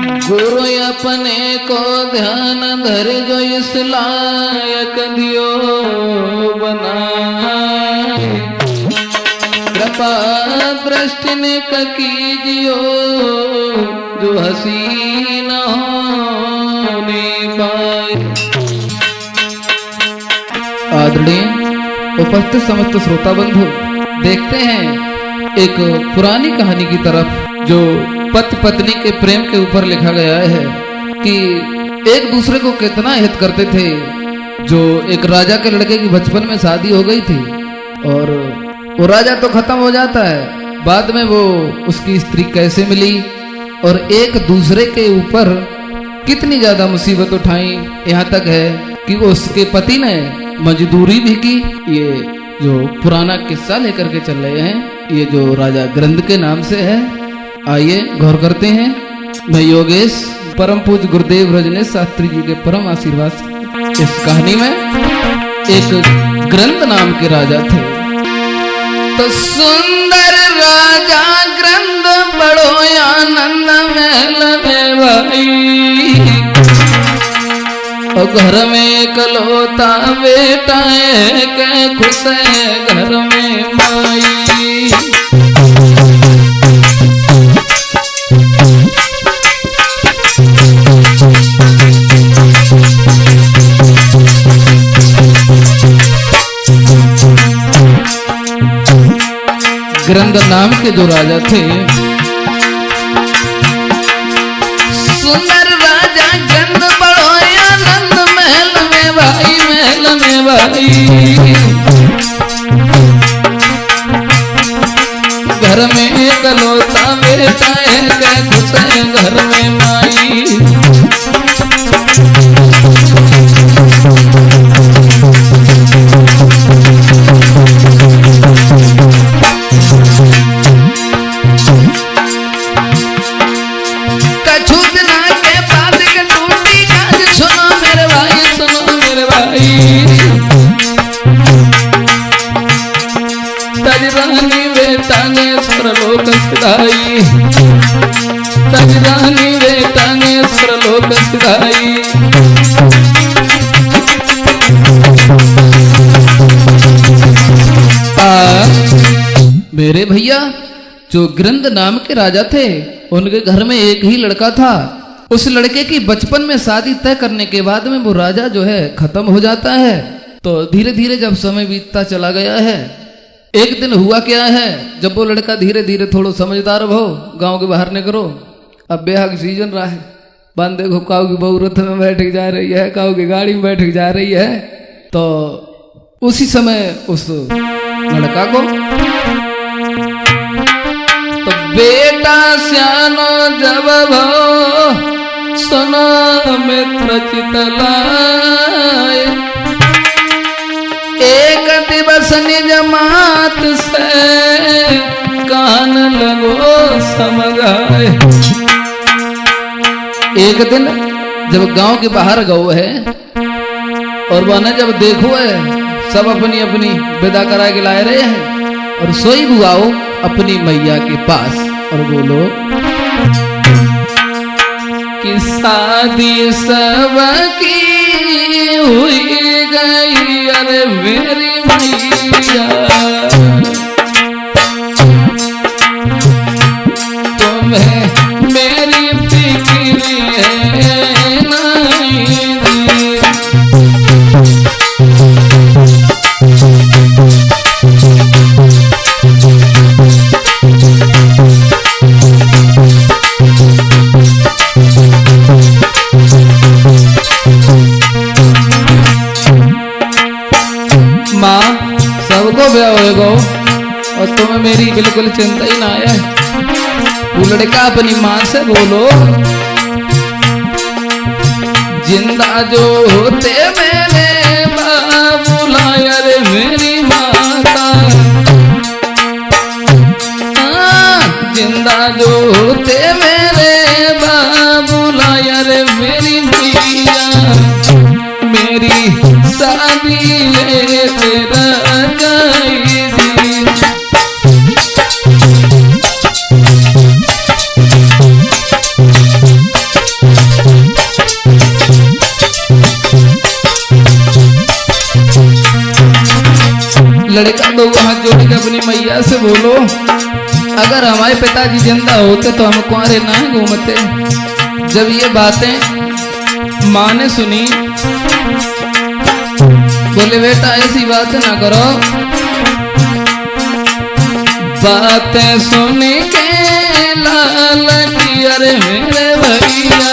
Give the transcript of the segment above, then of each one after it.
गुरु अपने को ध्यान धर जो इस लायक दियो बनाए, कृपा दृष्टि ने कीजियो जो हसीन होने पाए। आदरणीय उपस्थित समस्त श्रोता बंधु, देखते हैं एक पुरानी कहानी की तरफ, जो पति पत्नी के प्रेम के ऊपर लिखा गया है कि एक दूसरे को कितना हित करते थे। जो एक राजा के लड़के की बचपन में शादी हो गई थी और वो राजा तो खत्म हो जाता है, बाद में वो उसकी स्त्री कैसे मिली और एक दूसरे के ऊपर कितनी ज्यादा मुसीबत उठाई, यहाँ तक है कि उसके पति ने मजदूरी भी की। ये जो पुराना किस्सा लेकर के चल रहे हैं, ये जो राजा ग्रंथ के नाम से है। आइए गौर करते हैं। मैं योगेश परम पूज्य गुरुदेव रजनीश शास्त्री जी के परम आशीर्वाद से इस कहानी में एक ग्रंथ नाम के राजा थे। तो सुंदर राजा ग्रंथ बड़ो आनंद महल में भाई, और घर में इकलौता बेटा है के खुश है घर में माई। ग्रंथ नाम के जो राजा थे, सुंदर राजा ग्रंथ बड़ो आनंद महल में भाई, महल में भाई। घर में इकलौता बेटा है के खुश है घर में माई। तजरानी बेटा ने स्वरलोक सिधाई, तजरानी बेटा ने स्वरलोक सिधाई। मेरे भैया जो ग्रंथ नाम के राजा थे, उनके घर में एक ही लड़का था। उस लड़के की बचपन में शादी तय करने के बाद में वो राजा जो है खत्म हो जाता है। तो धीरे धीरे जब समय बीतता चला गया है, एक दिन हुआ क्या है, जब वो लड़का धीरे धीरे थोड़ा समझदार हो, गांव के बाहर निकलो, अब ब्याह की सीजन रहा है, बंद देखो काऊ की बहू रथ में बैठ जा रही है, काऊ की गाड़ी में बैठ जा रही है। तो उसी समय उस लड़का को तो बेटा श्यानो जब भो सुनो मित्र चितलाए, एक दिवस निज मात से कान लगो समझाए। एक दिन जब गांव के बाहर गौ है और वह जब देखो है सब अपनी अपनी विदा करा के लाए रहे हैं, और सोई बुआओ अपनी मैया के पास और बोलो कि शादी सबकी हुई गई, अरे मेरी मैया तुम्हें मेरी फिक्र है नहीं। माँ सबको ब्याह होगा और तुम्हें मेरी बिल्कुल चिंता ही ना है। वो लड़का अपनी माँ से बोलो, जिंदा जो होते मेरे बाबूला, अरे मेरी माता, जिंदा जो होते मेरे बाबूला, अरे मेरी मैया, मेरी शादी ले तेरा जाएगी। माया से बोलो, अगर हमारे पिताजी जिंदा होते तो हम कुंवारे ना घूमते। जब ये बातें माँ ने सुनी, बोले बेटा ऐसी बात ना करो। बातें सुन के लाल की अरे मेरे भैया,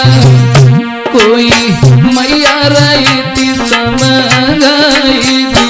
कोई मैया रही थी समझ आई थी।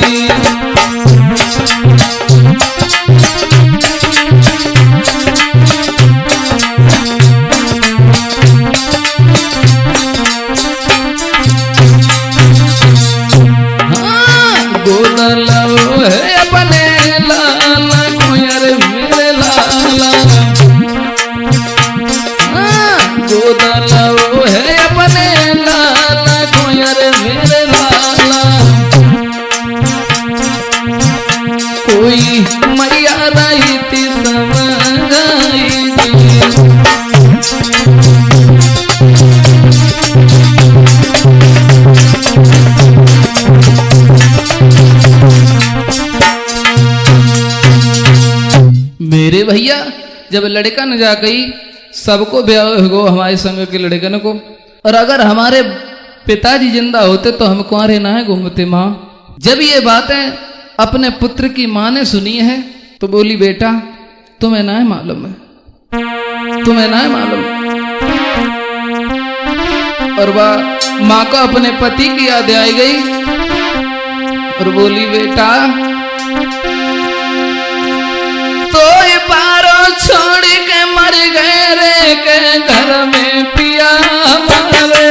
मेरे भैया जब लड़का न जा गई, सबको ब्याह हो हमारे संग के लड़कन को, और अगर हमारे पिताजी जिंदा होते तो हम कुंवारे ना घूमते। माँ जब ये बातें अपने पुत्र की माँ ने सुनी है तो बोली बेटा तुम्हें ना मालूम है, तुम्हें ना मालूम। और वह माँ को अपने पति की याद आई गई और बोली बेटा तो ये पारो छोड़ के मर गए रे के घर में पिया मारे।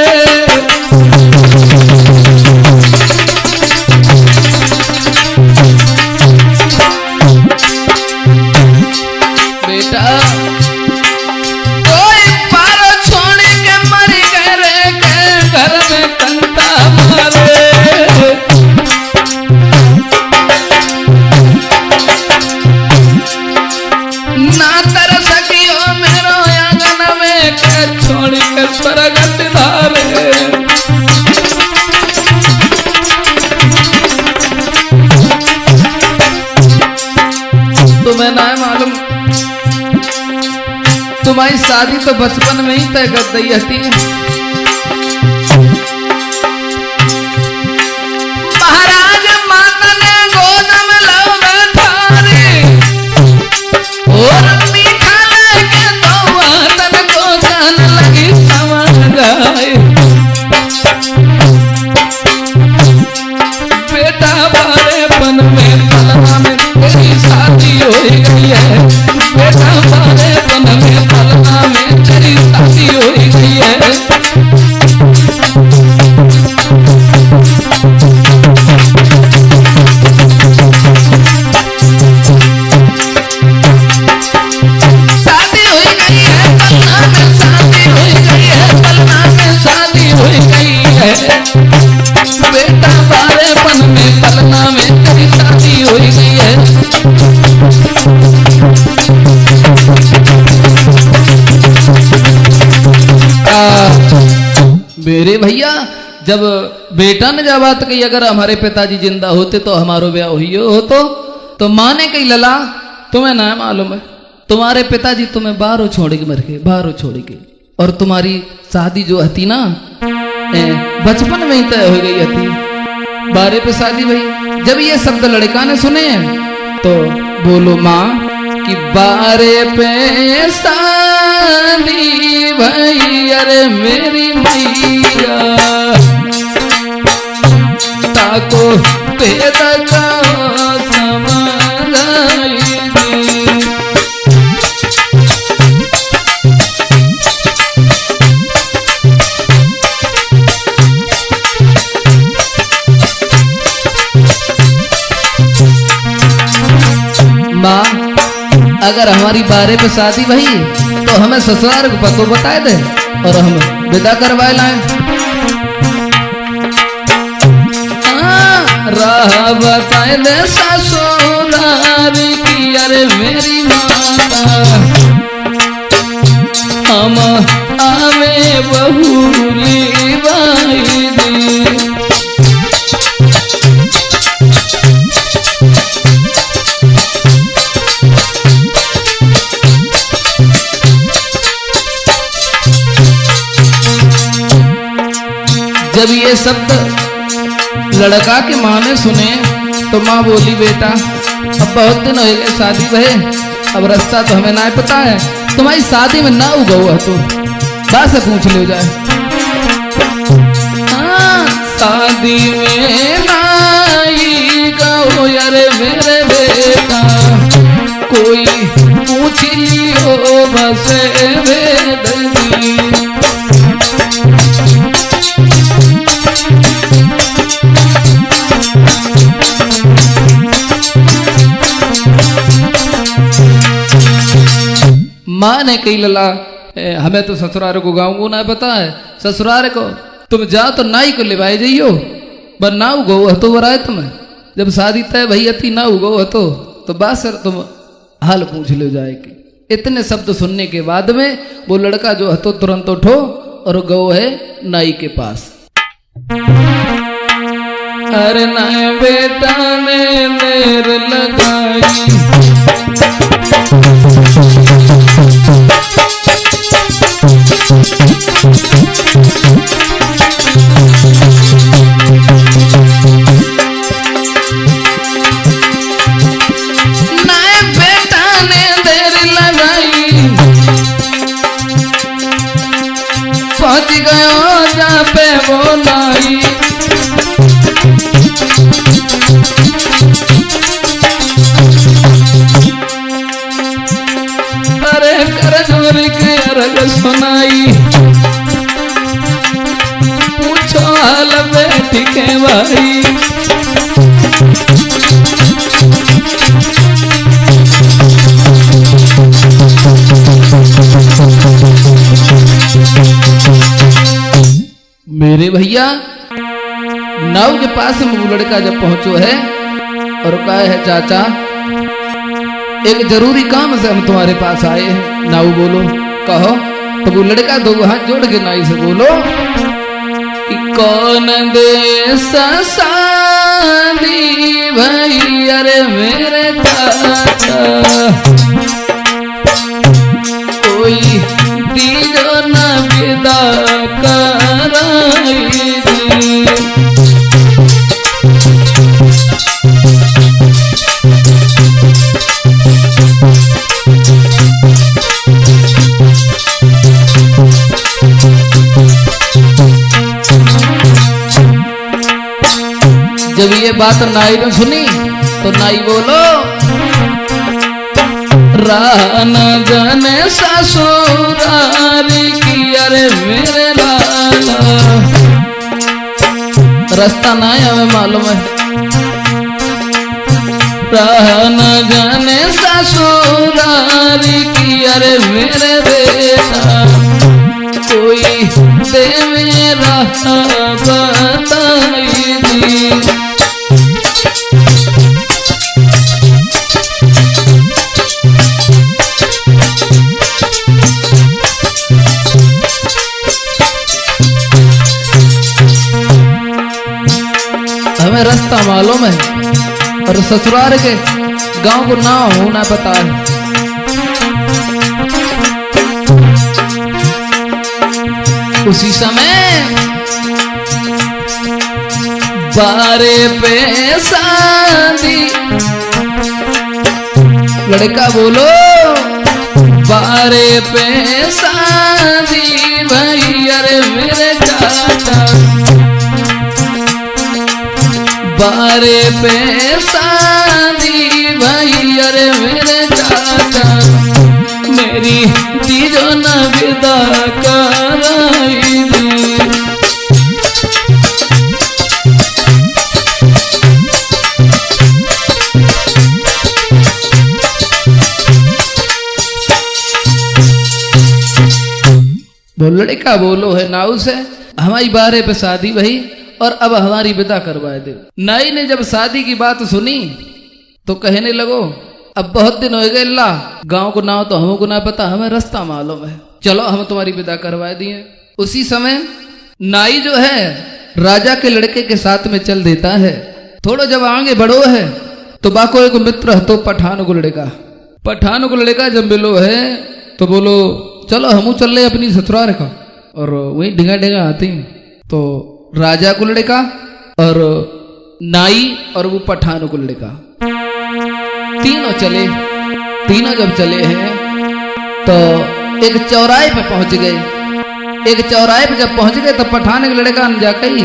बेटा तो ये पारो छोड़ के मर गए रे के घर में कंता मारे। ना तर सकियो मेरो आंगन में के छोड़ के स्वर्गत धारे। तुम्हें ना मालूम, तुम्हारी शादी तो बचपन में ही तय कर दी थी। महाराज माता ने गोद में लव थारी और मीठा लेके तो वातन को जान लगी समझ गए। बेटा बारेपन में तलवा में तेरी शादी हो गई है। बेटा बारेपन में तलवा में तेरी शादी हो गई है। बेटा बारेपन में पलना में तेरी शादी हो गई है। मेरे भैया जब बेटा ने जब बात कही अगर हमारे पिताजी जिंदा होते तो हमारो ब्याह हुई हो तो माँ ने कही लला तुम्हें ना मालूम है, तुम्हारे पिताजी तुम्हें बाहरों छोड़ के मर गए, बाहरों छोड़ के, और तुम्हारी शादी जो हती ना बचपन में ही तय हो गई थी। बारे पे शादी भई। जब ये शब्द लड़का ने सुने तो बोलो माँ कि बारे पे शादी भई अरे मेरी मैया, ताको पेद का समझाई दी। माँ अगर हमारी बारे पे शादी भई तो हमें ससुराल को पतो बताए दे और हम विदा करवाए लाए। राह बताए दे ससुराल की अरे मेरी माता, हम आवे बहुली बाई दी। जब ये शब्द लड़का के माँ ने सुने तो माँ बोली, बेटा अब बहुत दिन हो गए शादी भये, अब रास्ता तो हमें ना पता है, तुम्हारी शादी में ना उगो है तो बात से पूछ ले जाए। शादी में नाई गो यार मेरे बेटा, कोई पूछ लियो बस वेदनी। माँ ने कही, लला हमें तो ससुराल को गाँव को ना पता है, ससुराल को तुम जाओ तो नाई को लेवाए जाइयो, पर ना उगो तो बराए तुम्हें, जब शादी तय भई अति ना उगो तो बात सर तुम हाल पूछ ले जाएगी। इतने शब्द सुनने के बाद में वो लड़का जो हतो तुरंत उठो और गो है नाई के पास। अरे ना बेटा ने देर लगाई, पहुंच गयो जा पे वो नाई। अरे कर जोरी के अरग सुनाई, पूछो हाल बैठ के भाई। मेरे भैया नाव के पास में वो लड़का जब पहुंचो है और कहा है, चाचा एक जरूरी काम से हम तुम्हारे पास आए हैं। नाव बोलो, कहो। तो वो लड़का दो हाथ जोड़ के नाई से बोलो कि कौन दे शादी भाई, अरे मेरे चाचा कोई दीजो न विदा कराई दी। जब ये बात नाई ने सुनी तो नाई बोलो, रान जाने ससुरारी की, अरे मेरे लाला रास्ता ना हमें मालूम है। रान जाने ससुरारी की, अरे मेरे बेटा कोई दे मेरा बताई दी। हमें रास्ता मालूम है और ससुराल के गांव को ना होना पता है। उसी समय बारे पे शादी, लड़का बोलो बारे पे शादी भाई, अरे मेरे चाचा बारे पे शादी भाई, अरे मेरे चाचा मेरी तीजो न विदा कराई दी। वो लड़का बोलो है नाऊ से, हमारी बारे पे शादी भाई और अब हमारी विदा करवाए दे। नाई ने जब शादी की बात सुनी तो कहने लगो, अब बहुत दिन हो गए, अल्लाह गांव को ना हो तो हमको ना पता, हमें रास्ता मालूम है, चलो हम तुम्हारी विदा करवा दिए। उसी समय नाई जो है राजा के लड़के के साथ में चल देता है। थोड़ा जब आगे बढ़ो है तो बाको एक मित्र है तो पठान को लड़का जब मिलो है तो बोलो चलो हम चल रहे अपनी ससुराल का, और वही ढिंगा ढिंगा आती तो राजा को लड़का और नाई और वो पठान को लड़का, तीनों चले। तीनों जब चले हैं तो एक चौराहे पे पहुंच गए। एक चौराहे पे जब पहुंच गए तो पठान के लड़का ने जाकर ही,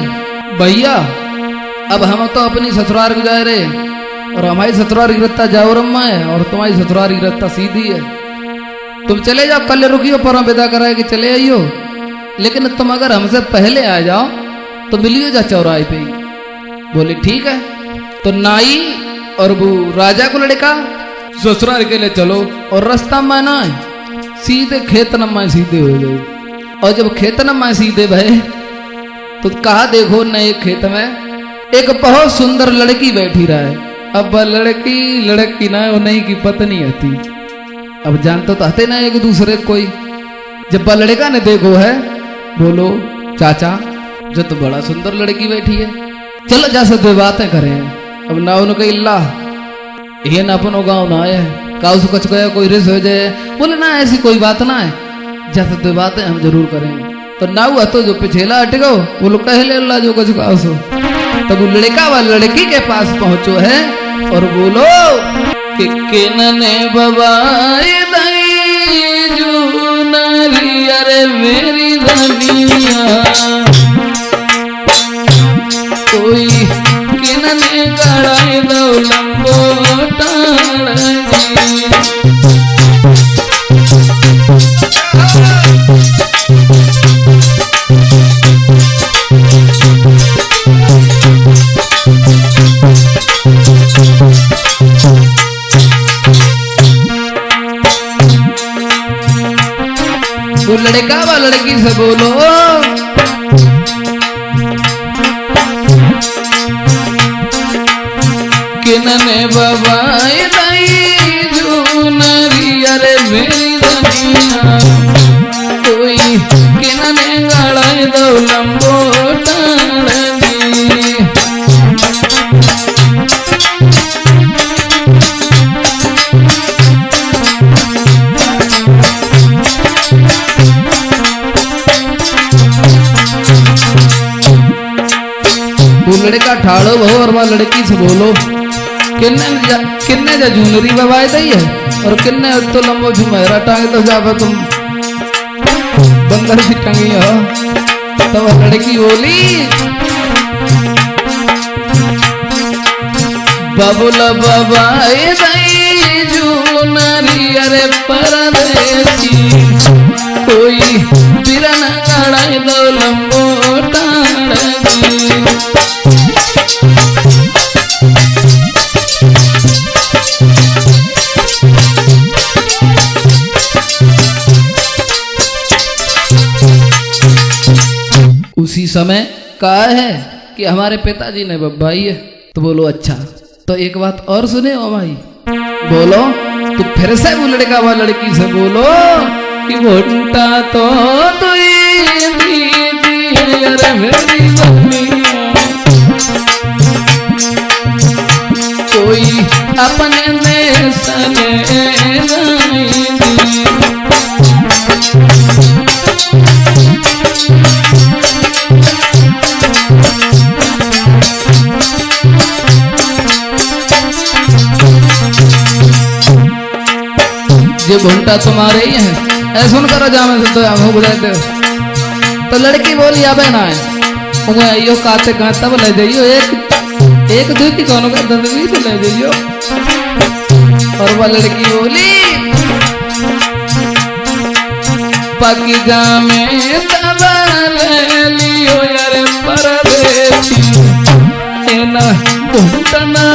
भैया अब हम तो अपनी ससुराल को जा रहे और हमारी ससुराल की रत्ता जाओरम्मा है और तुम्हारी ससुराल की रत्ता सीधी है। तुम चले जाओ, कल रुकियो पर विदा कराए कि चले आइयो, लेकिन तुम अगर हमसे पहले आ जाओ तो मिलियो जा चौराहे पे। बोले ठीक है। तो नाई और वो राजा को लड़का ससुराल के लिए चलो और रास्ता में ना सीधे खेत नमा सीधे हो गए। और जब खेत नमा सीधे भय तो कहा देखो नए खेत में एक बहुत सुंदर लड़की बैठी रहा है। अब लड़की ना वो नहीं की पत्नी थी। अब जानते तो हते ना एक दूसरे कोई। जब लड़का ने देखो है, बोलो चाचा जो तो बड़ा सुंदर लड़की बैठी है, चलो जा सकते बातें करें। अब ना उनको इल्ला ये ना अपनो गाँव ना आए का उसको कच गया कोई रिस हो जाए। बोले ना ऐसी कोई बात ना है, जा सकते बातें हम जरूर करेंगे। तो ना हुआ तो जो पिछेला हट गो बोलो कह ले अल्लाह जो कच का सो। तब वो लड़का व लड़की के पास पहुंचो है और बोलो कि किनने बबाए दई जो नारी अरे मेरी रानिया, कोई किनने गड़ाई दो लंबोटा वो लड़का व लड़की से बोलो किनने बबाई दई जो नारी अरे मेरी दुनिया, कोई किनने गड़ाई दो लंबोटा लड़का ठाड़ो भो और वह लड़की से बोलो किन्ने जा जूनरी बबाई दई है और किन्ने तो लंबो झुमेरा टांगे तो जावे तुम बंदर सी टंगी हो। तो वह लड़की बोली बबुला बबाई दई जूनरी अरे परदेसी, कोई बिरन गड़ाई दो लंबो उसी समय कहा है कि हमारे पिताजी ने बब्बाई है। तो बोलो अच्छा, तो एक बात और सुने ओ भाई, बोलो तो फिर से वो लड़का व लड़की से बोलो कि घोटा तो अरे मेरी कोई अपने देश ये घंटा तुम्हारे ही है ऐसा सुन करो जामे से तो हम बुझाते। तो लड़की बोली अबे ना है यो काते कहाँ तब ले जाइयो एक दो की कौन का दंड भी तो ले जाइयो। और वह लड़की बोली पकी जामे तब ले लियो यार परदेसी, ना घुटना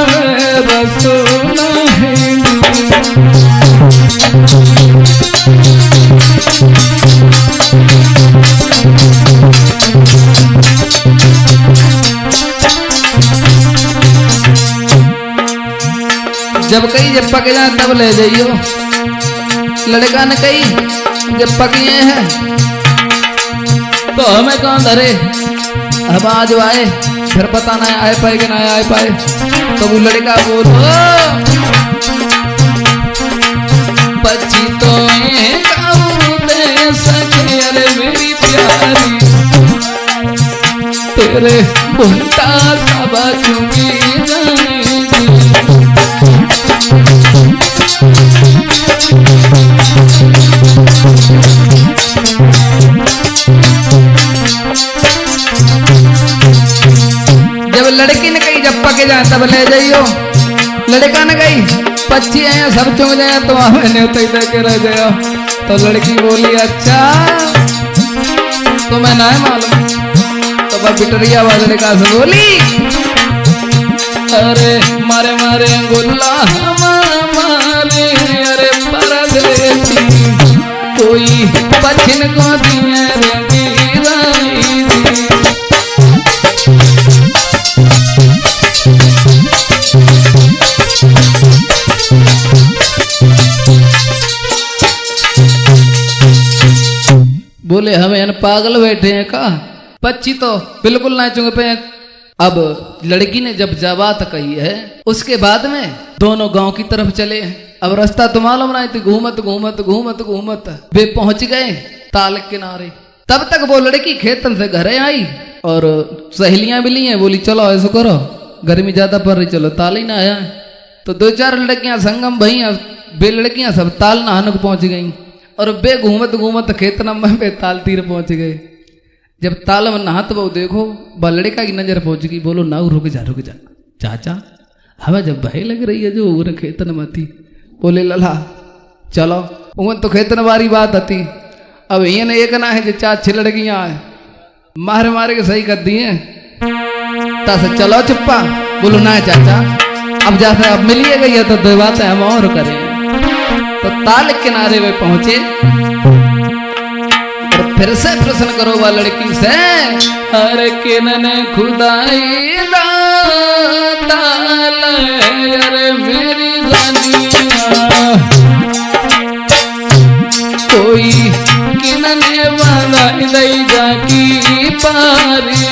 रसोना है। जब कही जब पक जाए तब ले जाइयो। लड़का ने कही जब पकिए हैं तो हमें कौन धरे, अब आज आए फिर पता ना आए पाए कि ना आए पाए। तो वो लड़का बोलो बच्ची तो दे सके अरे मेरी प्यारी, रे उल्टा सब चुकी जाएंगी। जब लड़की ने कही जब पके जाए तब ले जाइयो, लड़का ने कही पक्षी आया सब चुग जाए तो मैंने उतर के रह गया। तो लड़की बोली अच्छा तुम्हें ना मालूम। तो वह बिटरिया वाले लड़का से बोली अरे मारे मारे गुल्ला मारे अरे परदेसी कोई पछिन को दिए रे मीराई दी। बोले हमें पागल बैठे हैं का, पक्षी तो बिल्कुल ना चुंग पे। अब लड़की ने जब बात कही है उसके बाद में दोनों गांव की तरफ चले। अब रास्ता तो मालूम नहीं थी, घूमत घूमत घूमत घूमत वे पहुंच गए ताल किनारे। तब तक वो लड़की खेतन से घरे आई और सहेलियां मिली हैं, बोली चलो ऐसा करो गर्मी ज्यादा पड़ रही चलो ताल ही ना आया। तो दो चार लड़कियां संगम भई, बे लड़कियां सब ताल नहाने को पहुंच गई और बे घूमत घूमत खेत नंबर पे ताल तीर पहुंच गए। जब ताल में नहात वो देखो बा लड़का की नजर पहुंच गई। बोलो ना रुक जा चाचा हमें जब भय लग रही है जो उन खेतन में थी। बोले लला चलो उन तो खेतन वाली बात आती। अब ये ने एक ना है जो चार छह लड़कियां है मारे मारे के सही कर दिए तासे चलो चुप्पा। बोलो ना चाचा अब जाते अब मिलिए गई है तो दो बातें हम और करें। तो ताल किनारे वे पहुंचे और फिर से प्रश्न करो वह लड़की से अरे किनने खुदाई ताल अरे मेरी रानिया कोई किनने बनाई दई जाकी पारी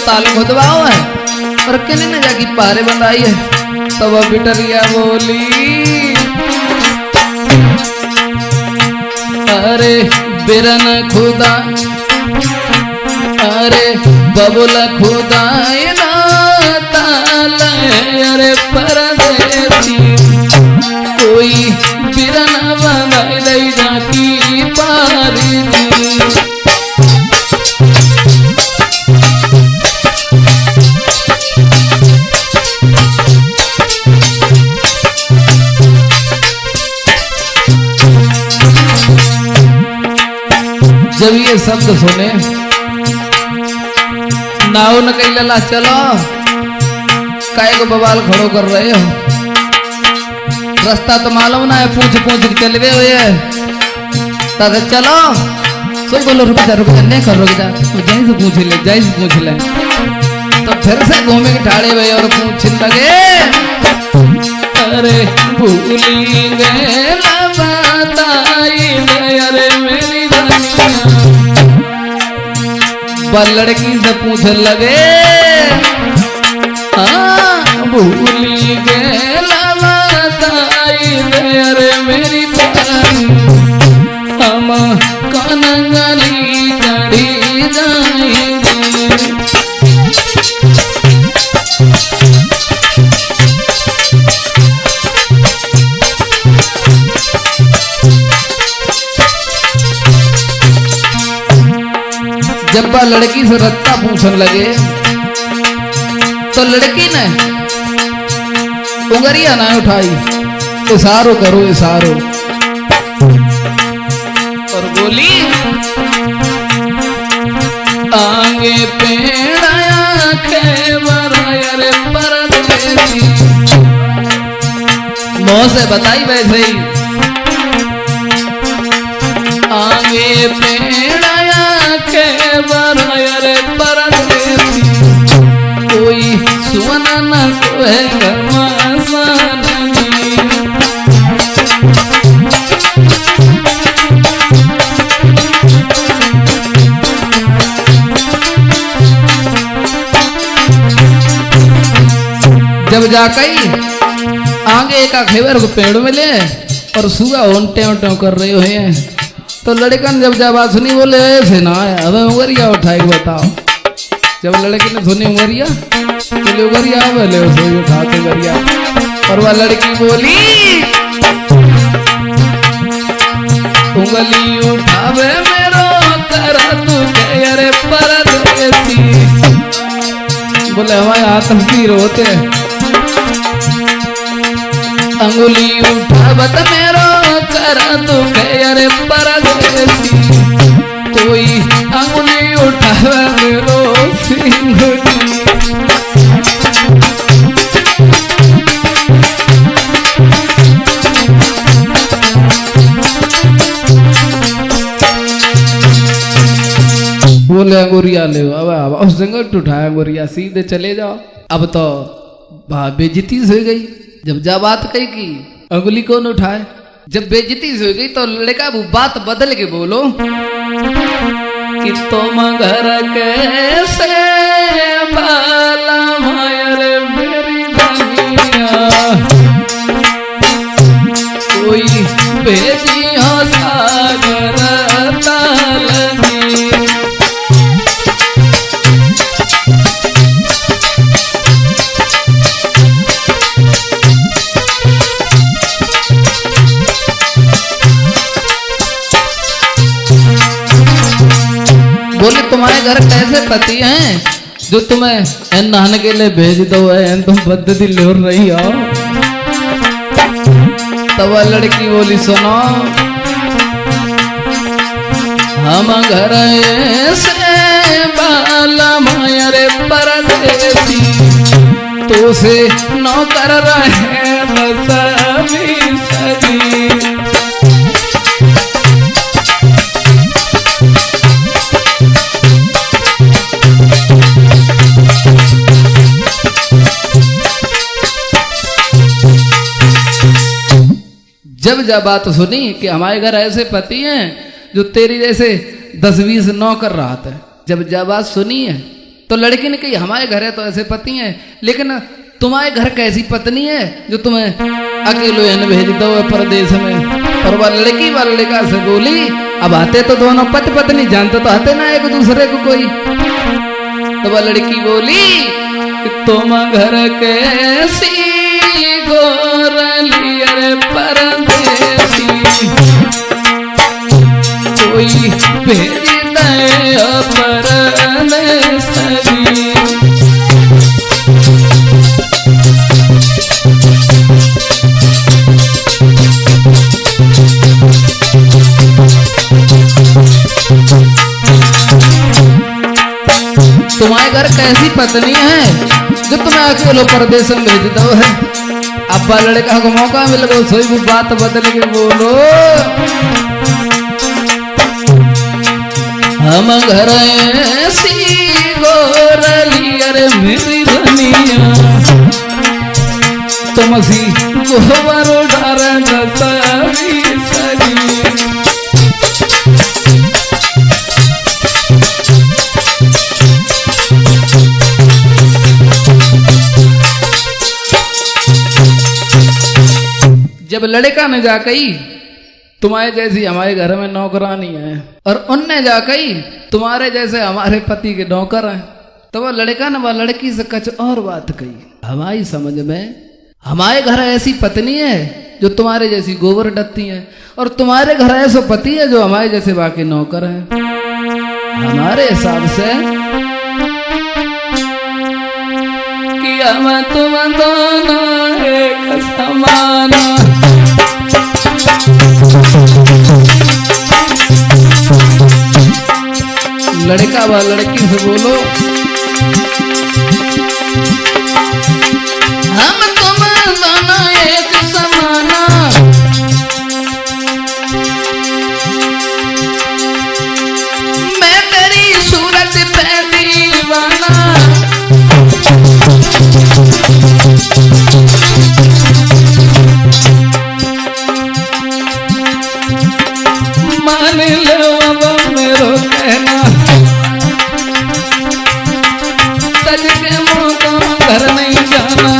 ताल खुदवाओ है और किने ने जाकी पारे बंधाई है। तो वह बिटरिया बोली अरे बिरन खुदा अरे बबुला खुदा ना ताल अरे परदेसी कोई बिरन बंधाई दई जाकी पारी जब ये शब्द सुने नाव न कही लला चलो काय को बवाल खड़ो कर रहे हो रास्ता तो मालूम ना है पूछ पूछ के चल गए हुए तब चलो सो बोलो रुक जा नहीं कर रुक जा जैसे पूछ ले तो फिर से घूमे के ठाड़े हुए और पूछ लगे अरे भूली गए अरे मेरी लड़की से पूछ लगे हाँ भूली गए अरे मेरी हम कनंगली चढ़ी जाएंगे। जब वह लड़की से रत्ता पूछने लगे तो लड़की ने उंगलियां ना उठाई इशारो करो इशारो और बोली आगे पेड़ रे परदेसी मुंह से बताई वैसे ही आगे पेड़ रे परदेसी कोई सुना न कोई जाकर आगे एक खेवर को पेड़ में ले और सुबह ओंटे ओंटे कर रहे हैं। तो लड़का ने जब बात सुनी बोले ऐसे ना है, अब उंगरिया उठाए बताओ। जब लड़की ने सुनी उंगरिया बोले उंगरिया बोले उठा के उंगरिया। और वह लड़की बोली उंगली उठावे मेरो करा तू अरे परदेसी। बोले हमारे हाथ पीर होते अंगुली उठावत मेरो करा तू अरे परदेसी। कोई अंगुली उठावे मेरो सिंगुली। बोले अंगुरिया ले अब सिंगट उठाया अंगुरिया सीधे चले जाओ। अब तो बेइज्जती हो गई। जब जा बात कही कि अंगुली कौन उठाए, जब बेइज्जती हो गई तो लड़का वो बात बदल के बोलो कि तुम घर कैसे बाला मायर मेरी दुनिया कोई भेजी हो सागर तालनी। बोले तुम्हारे घर कैसे पति हैं जो तुम्हें नहाने के लिए भेज दो है, तुम पद्धति लोर रही हो। तब वह लड़की बोली सुनो हम घर से बाला मायरे परदेसी तो से नौकर रहे बसवी सदी। जब बात सुनी कि हमारे घर ऐसे पति हैं जो तेरी जैसे 10-20 नौकर रात है, जब बात सुनी है तो लड़की ने कही हमारे घर है तो ऐसे पति हैं, लेकिन तुम्हारे घर कैसी पत्नी है जो तुम्हें अकेले भेज दो परदेश में। और वह लड़की वाला लड़का से बोली अब आते तो दोनों पति पत्नी जानते तो आते ना एक दूसरे को कोई। तो वह लड़की बोली तुम घर कैसी गोरली अरे परदेसी कोई भेज दे परदेसी। तुम्हारे घर कैसी पत्नी है जो तुम्हें अकेले परदेश में भेज दो है। अब लड़का को मौका मिल गया सोई वो बात बदल के बोलो हम घर ऐसी गोरली अरे मेरी दुनिया तुम सी गोबर डार नसावी सरी। जब लड़का ने जा कही तुम्हारे जैसी हमारे घर में नौकरानी है और उनने जा कही तुम्हारे जैसे हमारे पति के नौकर हैं, तो वह लड़का ने वह लड़की से कुछ और बात कही। हमारी समझ में हमारे घर ऐसी पत्नी है जो तुम्हारे जैसी गोबर डतती है और तुम्हारे घर ऐसा पति है जो हमारे जैसे बाकी नौकर हैं। हमारे हिसाब से कि हम तुम दोनों एक समान। लड़का व लड़की से बोलो हम तुम दोनों एक समाना। मैं तेरी सूरत पे दीवाना। मान लो अब मेरो कहना तज के मुँह तो घर नहीं जाना।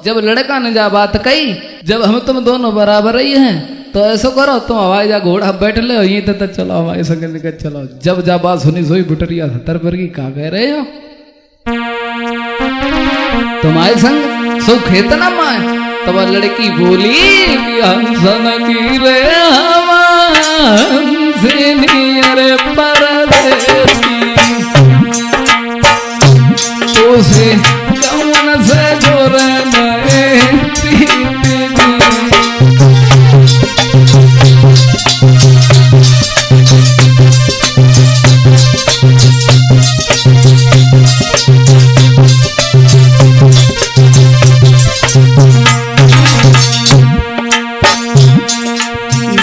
जब लड़का ने जा बात कही, जब हम तुम दोनों बराबर ही हैं तो ऐसा करो तुम हवाई जा घोड़ा बैठ ले यहीं तक चलो हमारे संग निकल चलो। जब जा बात सुनी सोई बुटरिया 70 पर की कहा कह रहे हो तुम्हारे संग सो खेत ना माए। तब लड़की बोली हंसन की रे अरे परदेसी तो से कौन से जोर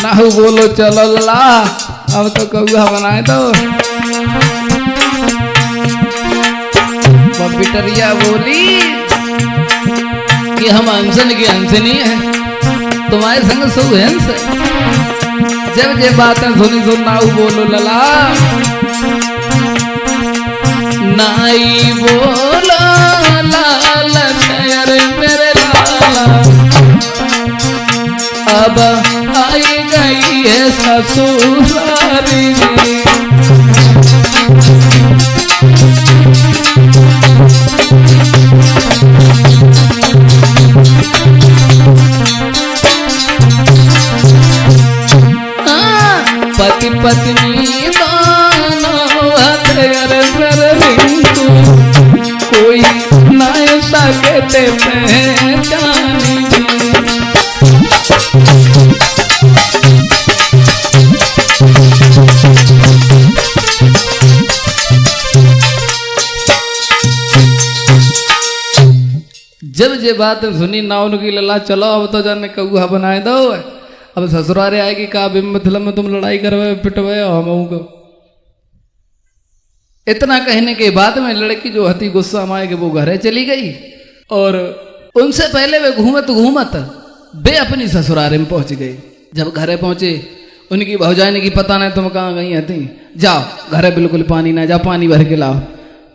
नाहु बोलो चलो ला अब तो कौआ बनाए तो बिटरिया बोली कि हम हंसन की हंसनी है तुम्हारे संग सो हंस। जब ये बातें सुनी सुन नाहु बोलो लला नाई बोलो लाल अरे मेरे लाला अब आई गई है ससुरारी पति पत्नी दोनों कोई ना सकते पहचानी। जब ये बात सुनी नाउन की लला चलो अब तो जाने कौआ बनाए दो अब ससुरारे आएगी का मतलब में तुम लड़ाई करवे पिटवे हम को। इतना कहने के बाद में लड़की जो हती गुस्सा में आएगी वो घरे चली गई और उनसे पहले वे घूमत घूमत वे अपनी ससुरारे में पहुंच गई। जब घरे पहुंचे उनकी भौजाई की पता नहीं तुम कहाँ गई हती, जाओ घरे बिल्कुल पानी ना, जाओ पानी भर के लाओ।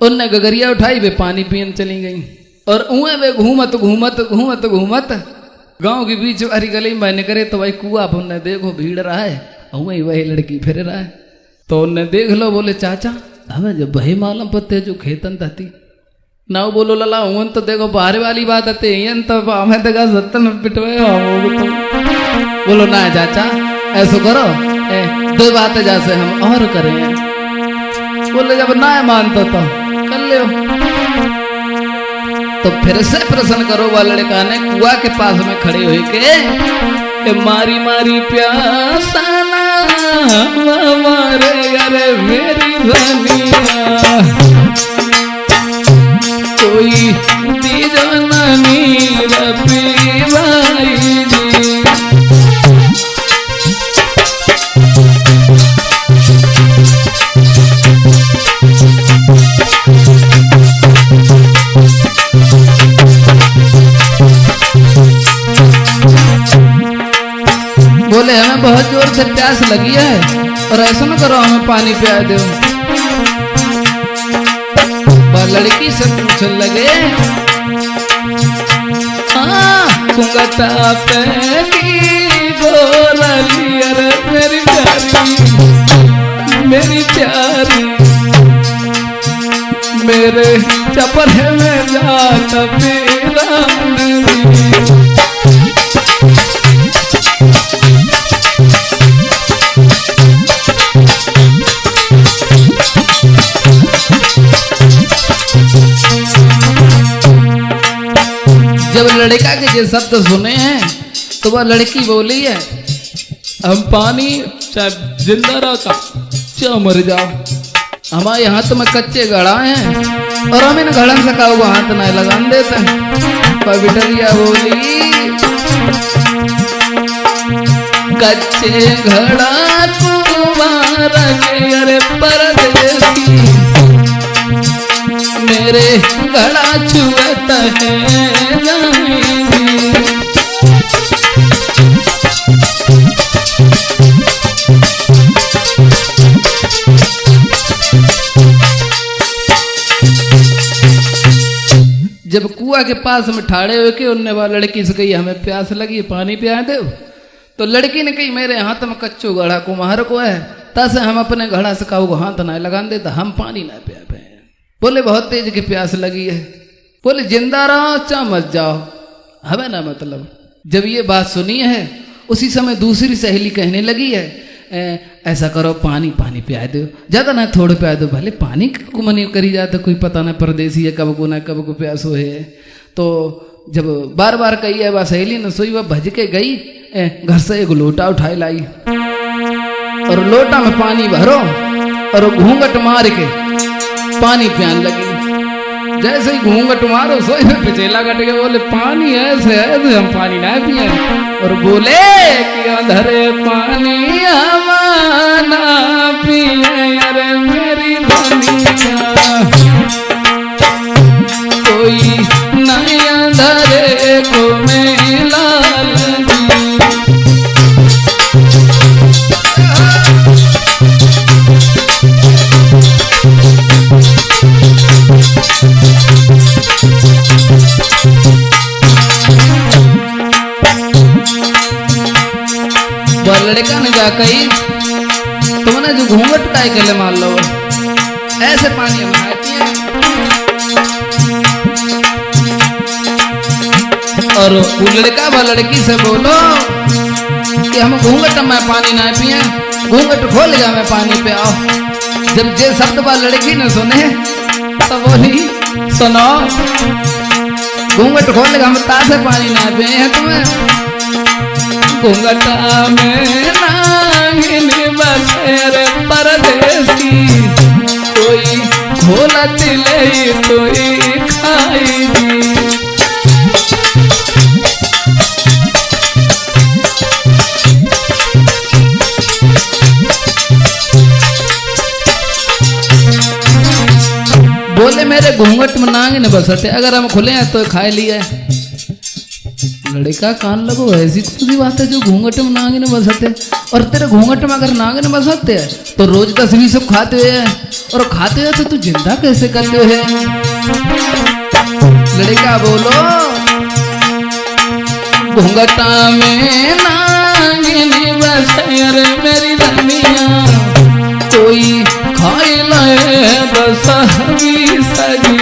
उनने गगरिया उठाई वे पानी पीने चली गई और उए वे घूमत घूमत घूमत घूमत गांव के बीच वाली गली में निकले तो भाई कुआ उनने देखो भीड़ रहा है वही वही लड़की फिर रहा है। तो उनने देख लो बोले चाचा हमें जब वही मालूम पत्ते जो खेतन थी ना बोलो लला हूं तो देखो बाहर वाली बात आते तो हमें देखा सत्तन पिटवे तो बोलो ना चाचा ऐसा करो दो बातें जैसे हम और करें। बोले जब ना मानता तो कर ले तो फिर से प्रश्न करो वह लड़का ने कुआ के पास में खड़े हुए के मारी मारी प्यासा मारे अरे मेरी धनिया कोई दीजो नीर पीवाई बोले हमें बहुत जोर से प्यास लगी है और ऐसा ना करो हमें पानी पिया दो। पर लड़की से पूछ लगे कुंगटा पे गोरली अरे मेरी प्यारी मेरे चपल में जात पीरा जब लड़का के ये शब्द सुने हैं तो वह लड़की बोली है हम पानी चाहे जिंदा रहो चाहे मर जाओ हमारे हाथ में कच्चे घड़ा हैं और हम इन घड़न से का हुआ हाथ नहीं लगान देते। पर बिटरिया बोली कच्चे घड़ा तुम्हारा अरे परदेसी मेरे घड़ा छुअत है जब कुआ के पास में ठाड़े हुए के उनने वाला लड़की से कही हमें प्यास लगी पानी पिया दे, तो लड़की ने कही मेरे हाथ में कच्चो घड़ा कुम्हार को है, तसे हम अपने घड़ा से काऊ हाथ ना लगा दे तो हम पानी ना पिया पे। बोले बहुत तेज की प्यास लगी है। बोले जिंदा रहो चा मत जाओ, हमें ना मतलब। जब ये बात सुनी है उसी समय दूसरी सहेली कहने लगी है ऐसा करो पानी पानी पिया दो, ज्यादा ना थोड़े पिया दो, भले पानी को मनी करी जाता कोई पता ना परदेसी है कब को ना कब को प्यास हो है। तो जब बार बार कही है वह सहेली न सोई, वह भज के गई घर से एक लोटा उठाई लाई और लोटा में पानी भरो और घूंघट मार के पानी पियान लगी। जैसे ही घूंघट मारो सोई में पिछेला कट के बोले पानी ऐसे है तो हम पानी ना पिए, और बोले कि अंधरे पानी हमारा पिए अरे मेरी दुनिया, कोई नहीं अंधरे को मिला लड़का ने जा कही तुमने जो घूंघट का के लिए मान लो ऐसे पानी हम आती है। और वो लड़का व लड़की से बोलो कि हम घूंघट में पानी ना पिए, घूंघट खोल गया मैं पानी पे आओ। जब जे शब्द व लड़की ने सुने तो बोली सुनो घूंघट खोल गया हम तासे पानी ना पिए हैं तुम्हें। घूंघटा में नागिन बसे रे परदेसी, कोई खोलत ले कोई खाई दी। बोले मेरे घूंघट में नागिन बसते अगर हम खुले हैं तो खाए लिया। लड़का कान लगो ऐसी खुदी बात है जो घूंघट में नागिन बसते, और तेरे घूंघट में अगर नागिन बसते है तो रोज 10-20 सब खाते हैं और खाते हैं तो तू जिंदा कैसे करते है। लड़का बोलो घूंघटा में नागिन बसे अरे मेरी दुनिया, कोई खाए लाए बस हवी सगी।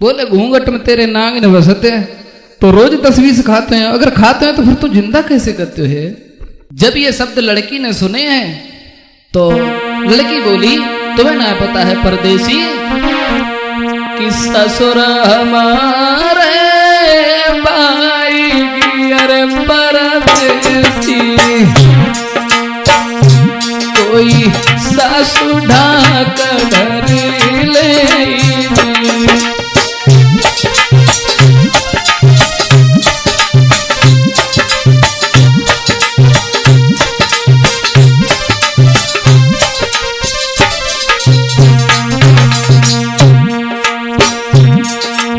बोले घूंघट में तेरे नागिन बसते हैं तो रोज 10-20 खाते हैं, अगर खाते हैं तो फिर तू जिंदा कैसे करते है। जब ये शब्द लड़की ने सुने हैं तो लड़की बोली तुम्हें ना पता है परदेसी कि ससुर हमारे भाई की अरे परदेसी, कोई सासु ढाक घर ले।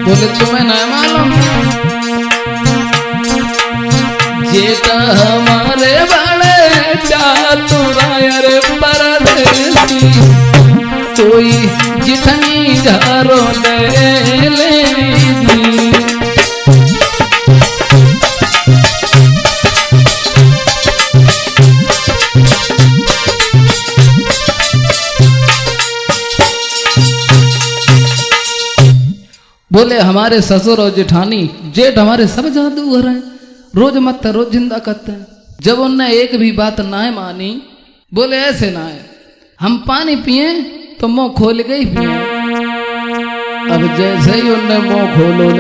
बोले तुम्हें ना मालूम जेता हमारे बड़े चातुरायर परदेसी, कोई जितनी झारो ले लेगी। बोले हमारे ससुर और जेठानी जेठ हमारे सब जादूगर हैं, रोज मत रोज जिंदा करते हैं। जब उनने एक भी बात ना मानी बोले ऐसे ना है, हम पानी पिए तो मुंह खोल के ही पिए। अब जैसे ही उनने मुंह खोलो